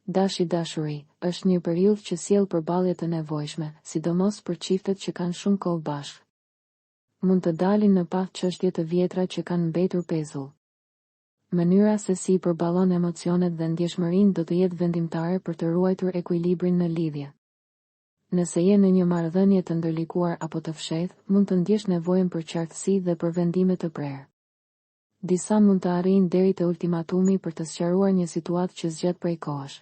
Dashuri është një periudhë që sjell përballje të nevojshme, sidomos për çiftet që kanë shumë kohë bashkë. Mund të dalin në pa çështje të vjetra që kanë mbetur pezull. Mënyra se si përballon emocionet dhe ndjeshmërinë do të jetë vendimtare për të ruajtur ekuilibrin në lidhje. Nëse je në një marrëdhënie të ndërlikuar apo të fshehtë, mund të ndjesh nevojën për qartësi dhe për vendime të prerë. Disa mund të arrijnë deri te ultimatumi për të sqaruar një situatë që zgjatet prej kohësh.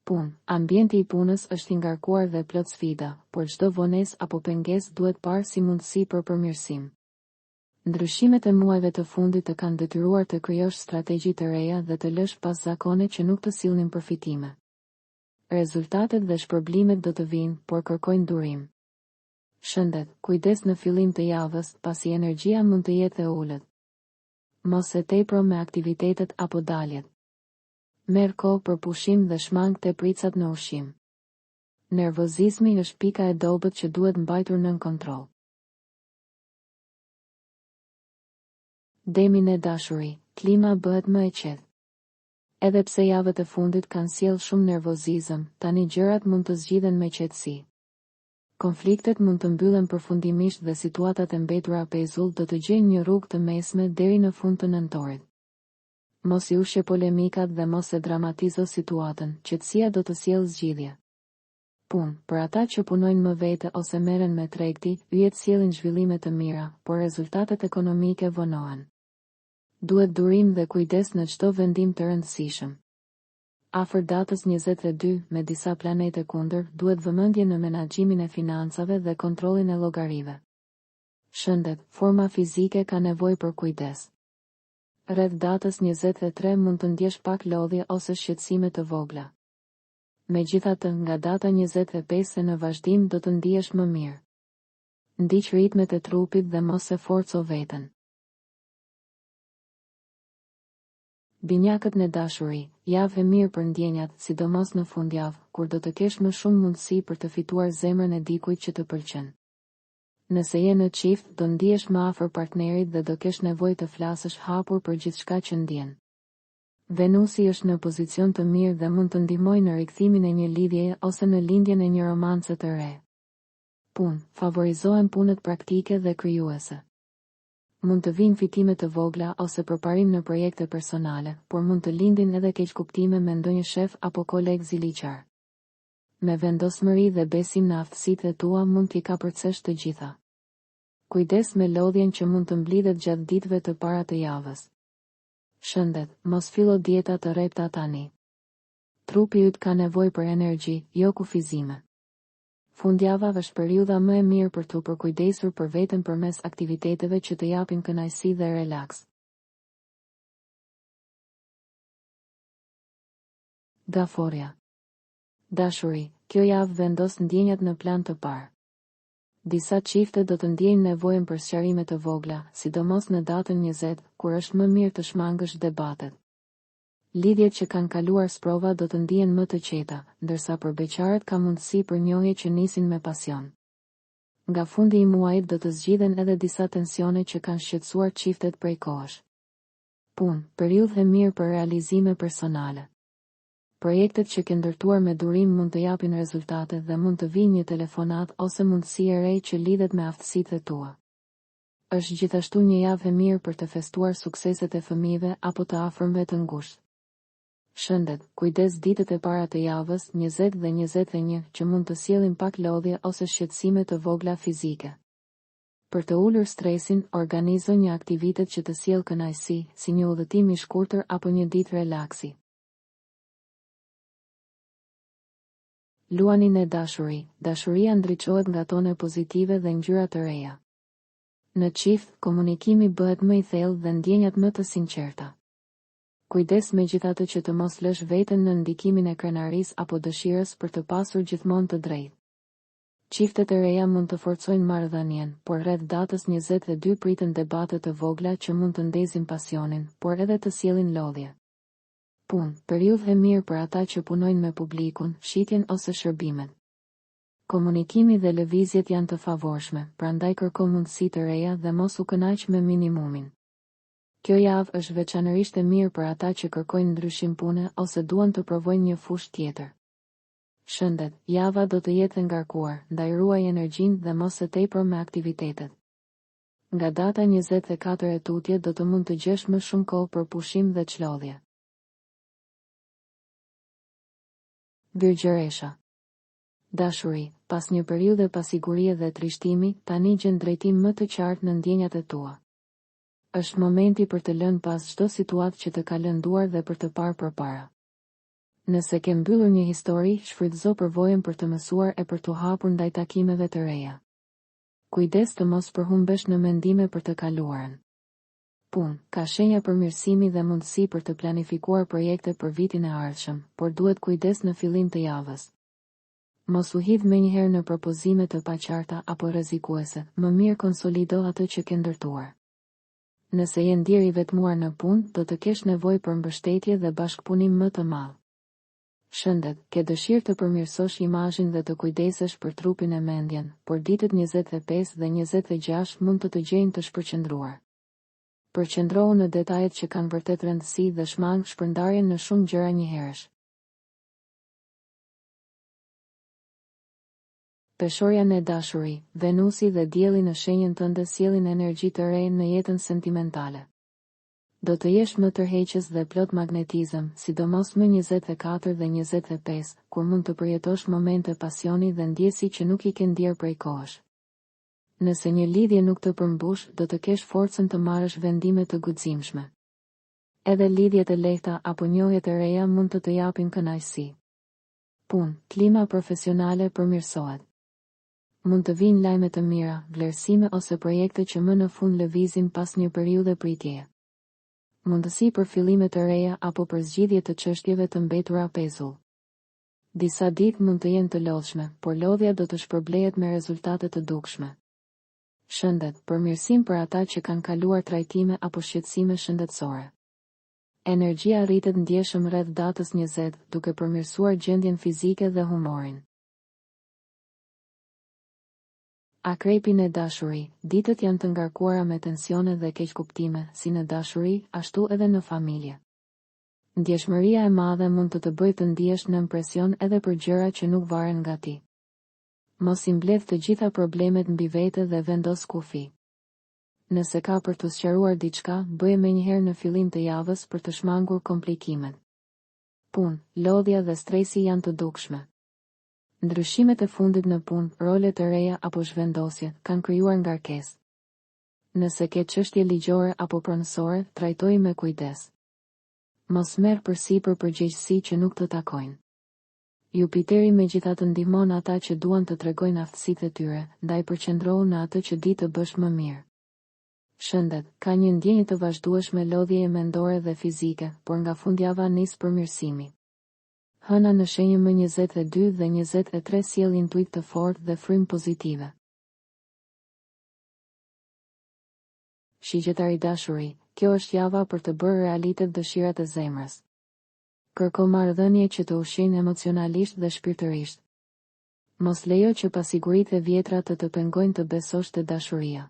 Punë. Ambienti i punës është i ngarkuar dhe plot sfida, por çdo vonesë apo pengesë duhet parë si mundësi për përmirësim. Ndryshimet e muajve të fundit të kanë detyruar të krijosh strategji të reja dhe të lësh pas zakone që nuk të sillnin përfitime. Rezultatet dhe shpërblimet do të vinë, por kërkojnë durim. Shëndet, kujdes në fillim të javës, pasi energjia mund të jetë e ulët. Mos e tepro me aktivitetet apo daljet. Merr kohë për pushim dhe shmang te pricat në ushqim. Nervozizmi është pika e dobët që duhet mbajtur nën kontroll. Demin e dashuri, klima bëhet më e qetë. Edhe pse javët e fundit kanë sjellë shumë nervozizëm, tani gjërat mund të zgjidhen me qetësi. Konfliktet mund të mbyllen përfundimisht dhe situatat e mbetura pezull do të gjejnë një rrugë të mesme deri në fund të nëntorit. Mos i ushqe polemikat dhe mos e dramatizo situatën, qetësia do të sjellë zgjidhje. Punë. Për ata që punojnë më vete ose merren me tregti, yjet sjellin zhvillime të mira, por rezultatet ekonomike vonohen. Duhet durim dhe kujdes në çdo vendim të rëndësishëm. Afër datës 22, me disa planete kundër, duhet vëmendje në menaxhimin e financave dhe kontrollin e llogarive. Shëndet, forma fizike ka nevojë për kujdes. Rreth datës 23 mund të ndjesh pak lodhje ose shqetësime të vogla. Megjithatë, nga data 25 në vazhdim do të ndihesh më mirë. Ndiq ritmet e trupit dhe mos e forco veten. Binjakët në dashuri, javë e mirë për ndjenjat, sidomos në fundjavë, kur do të kesh më shumë mundësi për të fituar zemrën e dikujt që të pëlqen. Nëse je në çift, do ndihesh më afër partnerit dhe do kesh nevojë të flasësh hapur për gjithçka që ndjen. Venusi është në pozicion të mirë dhe mund të ndihmojë në rikthimin e një lidhjeje ose në lindjen e një romance të re. Punë. Favorizohen punët praktike dhe krijuese. Mund të vinë fitime të vogla ose përparim në projekte personale, por mund të lindin edhe keqkuptime me ndonjë shef apo koleg ziliqar. Me vendosmëri dhe besim në aftësitë tua mund t'i kapërcesh të gjitha. Kujdes me lodhjen që mund të mblidhet gjatë ditëve të para të javës. Shëndet, mos fillo dieta të rrepta tani. Trupi yt ka nevojë për energji, jo kufizime. Fundjava është periudha më e mirë për të përkujdesur për veten përmes aktiviteteve që të japin kënaqësi dhe relaks. Daforia. Dashuri, kjo javë vendos ndjenjat në plan të parë. Disa çifte do të ndjejnë nevojën për sqarime të vogla, sidomos në datën 20, kur është më mirë të shmangësh debatet. Lidhjet që kanë kaluar sprova do të ndihen më të qeta, ndërsa për beqarët ka mundësi për njohje që nisin me pasion. Nga fundi i muajit do të zgjidhen edhe disa tensione që kanë shqetësuar çiftet prej kohësh. Punë, periudhë e mirë për realizime personale. Projektet që ke ndërtuar me durim mund të japin rezultate dhe mund të vijë një telefonat ose mundësi e re që lidhet me aftësitë tua. Është gjithashtu një javë e mirë për të festuar sukseset e fëmijëve apo të afërmve të ngushtë. Shëndet, kujdes ditët e para të javës 20 dhe 21 që mund të sjellin pak lodhje ose shqetësime të vogla fizike. Për të ulur stresin, organizo një aktivitet që të sjellë kënaqësi, si një udhëtim i shkurtër apo një ditë relaksi. Luanin e dashuri, dashuria ndriçohet nga tone pozitive dhe ngjyra të reja. Në çift, komunikimi bëhet më i thellë dhe ndjenjat më të sinqerta. Kujdes megjithatë që të mos lësh veten në ndikimin e krenarisë apo dëshirës për të pasur gjithmonë të drejtë. Çiftet e reja mund të forcojnë marrëdhënien, por rreth datës 22 priten debate të vogla që mund të ndezin pasionin, por edhe të sjellin lodhje. Punë, periudhë e mirë për ata që punojnë me publikun, shitjen ose shërbimet. Komunikimi dhe lëvizjet janë të favorshme, prandaj kërko mundësi të reja dhe mos u kënaq me minimumin. Kjo javë është veçanërisht e mirë për ata që kërkojnë ndryshim pune ose duan të provojnë një fushë tjetër. Shëndet, java do të jetë ngarkuar, ndaj ruaj energjinë dhe mos së tepër me aktivitetet. Nga data 24 e tutje do të mund të gjesh më shumë kohë për pushim dhe çlodhje. Virgjëresha. Dashuri, pas një periudhe pasigurie dhe trishtimi, tani gjen drejtim më të qartë në ndjenjat e tua. Është momenti për të lënë pas çdo situatë që të ka lënduar dhe për të parë përpara. Nëse ke mbyllur një histori, shfrytëzo përvojën për të mësuar e për të hapur ndaj takimeve të reja. Kujdes të mos përhumbesh në mendime për të kaluarën. Punë, ka shenja përmirësimi dhe mundësi për të planifikuar projekte për vitin e ardhshëm, por duhet kujdes në fillim të javës. Mos u hidh menjëherë në propozime të paqarta apo rrezikuese, më mirë konsolido atë që ke ndërtuar. Nëse je ndier i vetmuar në punë, do të kesh nevojë për mbështetje dhe bashkëpunim më të madh. Shëndet, ke dëshirë të përmirësosh imazhin dhe të kujdesesh për trupin e mendjen, por ditët 25 dhe 26 mund të gjejnë të shpërqendruar. Përqendrohu në detajet që kanë vërtet rëndësi dhe shmang shpërndarjen në shumë gjëra njëherësh. Peshorja në dashuri, Venusi dhe Dielli në shenjën tënde sjellin energji të re në jetën sentimentale. Do të jesh më tërheqës dhe plot magnetizëm, sidomos më 24 dhe 25, kur mund të përjetosh momente pasioni dhe ndjesi që nuk i ke ndier prej kohësh. Nëse një lidhje nuk të përmbush, do të kesh forcën të marrësh vendime të guximshme. Edhe lidhjet e lehta apo njohjet e reja mund të japin kënaqësi. Punë, klima profesionale përmirësohet. Mund të vinë lajme të mira, vlerësime ose projekte që më në fund lëvizin pas një periudhe pritjeje. Mundësi për fillime të reja apo për zgjidhje të çështjeve të mbetura pezull. Disa ditë mund të jenë të lodhshme, por lodhja do të shpërblehet me rezultate të dukshme. Shëndet, përmirësim për ata që kanë kaluar trajtime apo shqetësime shëndetësore. Energjia rritet ndjeshëm rreth datës 20, duke përmirësuar gjendjen fizike dhe humorin. Akrepi në dashuri, ditët janë të ngarkuara me tensione dhe keqkuptime, si në dashuri, ashtu edhe në familje. Ndjeshmëria e madhe mund të bëjë të ndihesh në presion edhe për gjëra që nuk varen nga ti. Mos i mbledh të gjitha problemet mbi vete dhe vendos kufi. Nëse ka për të sqaruar diçka, bëje menjëherë në fillim të javës për të shmangur komplikimet. Punë, lodhja dhe stresi janë të dukshme. Ndryshimet e fundit në punë, rolet e reja apo zhvendosje, kanë krijuar ngarkesë. Nëse ke çështje ligjore apo pronësore, trajtoj me kujdes. Mos merr përsipër përgjegjësi që nuk të takojnë. Jupiteri megjithatë ndihmon ata që duan të tregojnë aftësitë e tyre, ndaj përqendrohu në atë që di të bësh më mirë. Shëndet, ka një ndjenjë të vazhdueshme lodhjeje mendore dhe fizike, por nga fundjava nis përmirësimi. Hëna në shenjë më 22 dhe 23 sjell intuit të fortë dhe frymë pozitive. Shigjetari dashuri, kjo është java për të bërë realitet dëshirat e zemrës. Kërko marrëdhënie që të ushqejnë emocionalisht dhe shpirtërisht. Mos lejo që pasiguritë e vjetra të pengojnë të besosh te dashuria.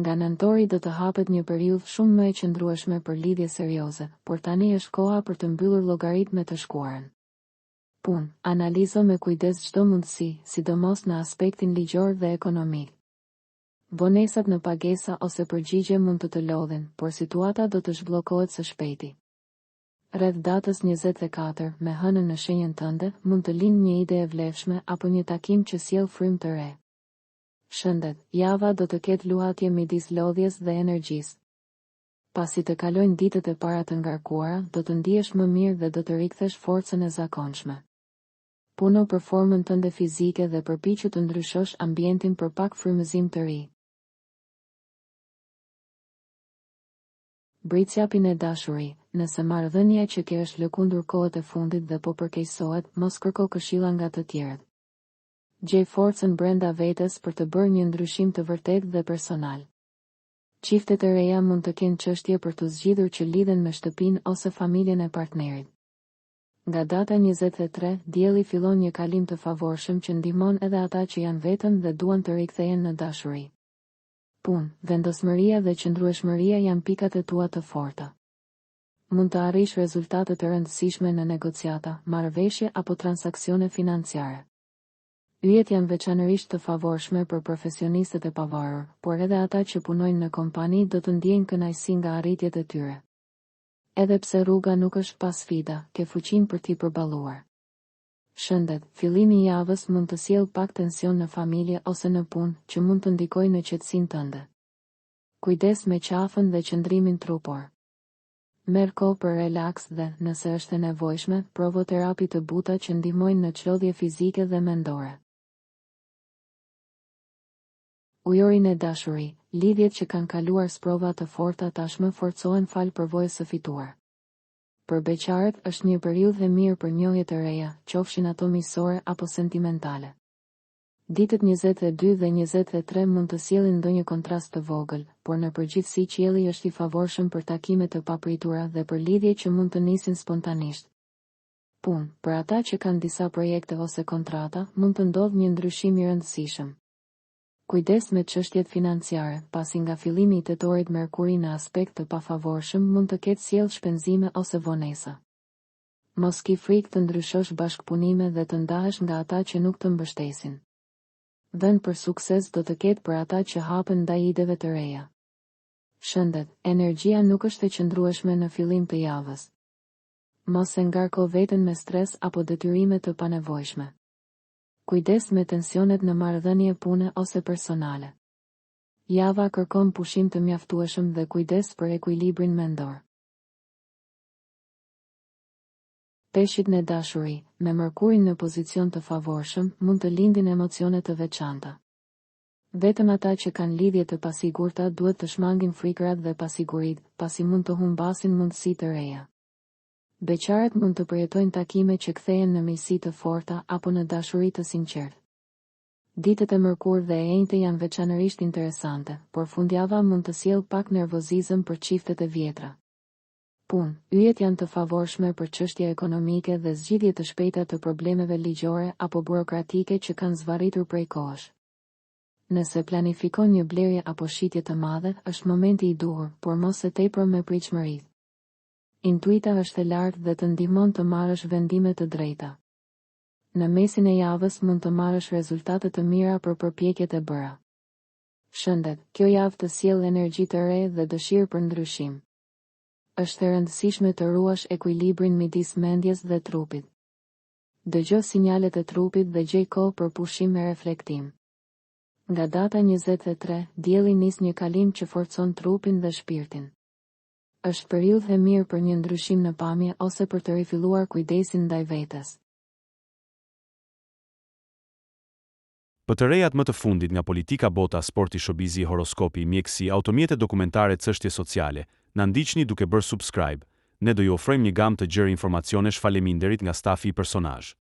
Nga nëntori do të hapet një periudhë shumë më e qëndrueshme për lidhje serioze, por tani është koha për të mbyllur llogaritë me të shkuarën. Punë, analizo me kujdes çdo mundësi, sidomos në aspektin ligjor dhe ekonomik. Vonesat në pagesa ose përgjigje mund të lodhin, por situata do të zhbllokohet së shpejti. Rreth datës 24, me hënën në shenjën tënde, mund të lindë një ide e vlefshme apo një takim që sjell frymë të re. Shëndet, java do të ketë luhatje midis lodhjes dhe energjisë. Pasi të kalojnë ditët e para të ngarkuara, do të ndihesh më mirë dhe do të rikthesh forcën e zakonshme. Puno për formën tënde fizike dhe përpiqu të ndryshosh ambientin për pak frymëzim të ri. Britsjapin e dashuri, nëse marrëdhënia që ke është lëkundur kohët e fundit dhe po përkeqësohet, mos kërko këshilla nga të tjerët. Gjej forcën brenda vetes për të bërë një ndryshim të vërtetë dhe personal. Çiftet e reja mund të kenë çështje për të zgjidhur që lidhen me shtëpinë ose familjen e partnerit. Nga data 23, dielli fillon një kalim të favorshëm që ndihmon edhe ata që janë vetëm dhe duan të rikthehen në dashuri. Punë, vendosmëria dhe qëndrueshmëria janë pikat e tua të forta. Mund të arrish rezultate të rëndësishme në negociata, marrëveshje apo transaksione financiare. Yjet janë veçanërisht të favorshme për profesionistët e pavarur, por edhe ata që punojnë në kompani do të ndjejnë kënaqësi nga arritjet e tyre. Edhe pse rruga nuk është pa sfida, ke fuqinë për t'i përballuar. Shëndet, fillimi i javës mund të sjellë pak tension në familje ose në punë, që mund të ndikojë në qetësinë tënde. Kujdes me qafën dhe qëndrimin trupor. Merr kohë për relaks dhe, nëse është e nevojshme, provo terapi të buta që ndihmojnë në çlodhje fizike dhe mendore. Ujorin e dashuri, lidhjet që kanë kaluar sprova të forta tashmë forcohen fal përvojës së fituar. Për beqarët është një periudhë e mirë për njohje të reja, qofshin ato miqësore apo sentimentale. Ditët 22 dhe 23 mund të sjellin ndonjë kontrast të vogël, por në përgjithësi qielli është i favorshëm për takime të papritura dhe për lidhje që mund të nisin spontanisht. Punë, për ata që kanë disa projekte ose kontrata, mund të ndodhë një ndryshim i rëndësishëm. Kujdes me çështjet financiare, pasi nga fillimi i tetorit Merkuri në aspekt të pafavorshëm mund të ketë sjellë shpenzime ose vonesa. Mos ki frikë të ndryshosh bashkëpunime dhe të ndahesh nga ata që nuk të mbështesin. Vend për sukses do të ketë për ata që hapen ndaj ideve të reja. Shëndet, energjia nuk është e qëndrueshme në fillim të javës. Mos e ngarko veten me stres apo detyrime të panevojshme. Kujdes me tensionet në marrëdhënie pune ose personale. Java kërkon pushim të mjaftueshëm dhe kujdes për ekuilibrin mendor. Peshqit në dashuri, me Merkurin në pozicion të favorshëm, mund të lindin emocione të veçanta. Vetëm ata që kanë lidhje të pasigurta duhet të shmangin frikërat dhe pasiguritë, pasi mund të humbasin mundësi të reja. Beqarët mund të përjetojnë takime që kthehen në miqësi të forta apo në dashuri të sinqertë. Ditët e mërkurë dhe e enjtë janë veçanërisht interesante, por fundjava mund të sjellë pak nervozizëm për çiftet e vjetra. Punë, yjet janë të favorshme për çështje ekonomike dhe zgjidhje të shpejta të problemeve ligjore apo burokratike që kanë zvarritur prej kohësh. Nëse planifikon një blerje apo shitje të madhe, është momenti i duhur, por mos e tepër me pritshmëri. Intuita është e lartë dhe të ndihmon të marrësh vendime të drejta. Në mesin e javës mund të marrësh rezultate të mira për përpjekjet e bëra. Shëndet, kjo javë të sjellë energji të re dhe dëshirë për ndryshim. Është e rëndësishme të ruash ekuilibrin midis mendjes dhe trupit. Dëgjoj sinjalet e trupit dhe gjej kohë për pushim e reflektim. Nga data 23, dielli nis një kalim që forcon trupin dhe shpirtin. Është periudhë e mirë për një ndryshim në pamje ose për të rifilluar kujdesin ndaj vetes. Për të rejat më të fundit nga politika, bota, sporti, showbizi, horoskopi, mjekësi, automjete dokumentare, çështje sociale, na ndiqni duke bërë subscribe. Ne do ju ofrojmë një gamë të gjerë informacionesh faleminderit nga stafi i personazh.